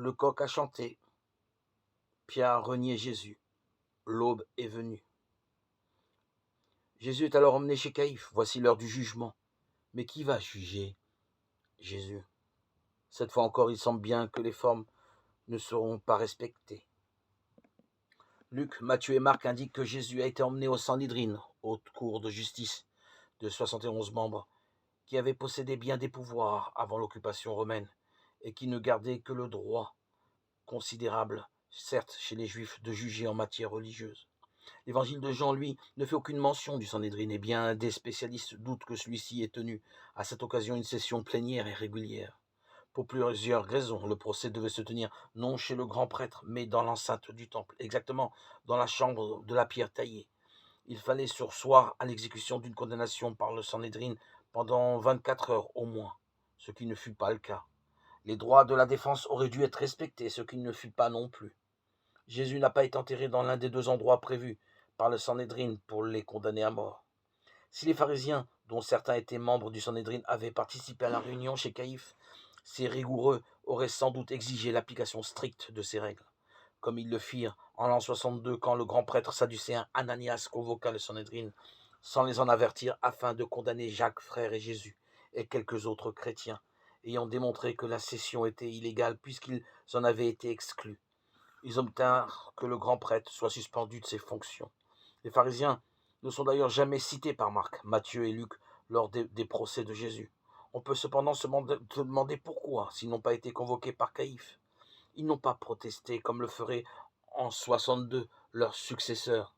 Le coq a chanté, Pierre a renié Jésus, l'aube est venue. Jésus est alors emmené chez Caïphe, voici l'heure du jugement. Mais qui va juger Jésus? Cette fois encore, il semble bien que les formes ne seront pas respectées. Luc, Matthieu et Marc indiquent que Jésus a été emmené au Sanhédrin, haute cour de justice de 71 membres, qui avait possédé bien des pouvoirs avant l'occupation romaine et qui ne gardait que le droit considérable, certes chez les Juifs, de juger en matière religieuse. L'évangile de Jean, lui, ne fait aucune mention du Sanhédrin, et bien des spécialistes doutent que celui-ci ait tenu à cette occasion une session plénière et régulière. Pour plusieurs raisons, le procès devait se tenir non chez le grand prêtre, mais dans l'enceinte du temple, exactement dans la chambre de la pierre taillée. Il fallait surseoir à l'exécution d'une condamnation par le Sanhédrin pendant 24 heures au moins, ce qui ne fut pas le cas. Les droits de la défense auraient dû être respectés, ce qui ne fut pas non plus. Jésus n'a pas été enterré dans l'un des deux endroits prévus par le Sanhédrin pour les condamner à mort. Si les pharisiens, dont certains étaient membres du Sanhédrin, avaient participé à la réunion chez Caïphe, ces rigoureux auraient sans doute exigé l'application stricte de ces règles, comme ils le firent en l'an 62 quand le grand prêtre sadducéen Ananias convoqua le Sanhédrin sans les en avertir afin de condamner Jacques, frère et Jésus, et quelques autres chrétiens, ayant démontré que la session était illégale puisqu'ils en avaient été exclus. Ils obtinrent que le grand prêtre soit suspendu de ses fonctions. Les pharisiens ne sont d'ailleurs jamais cités par Marc, Matthieu et Luc lors des procès de Jésus. On peut cependant se demander pourquoi, s'ils n'ont pas été convoqués par Caïphe. Ils n'ont pas protesté comme le ferait en 62 leurs successeurs.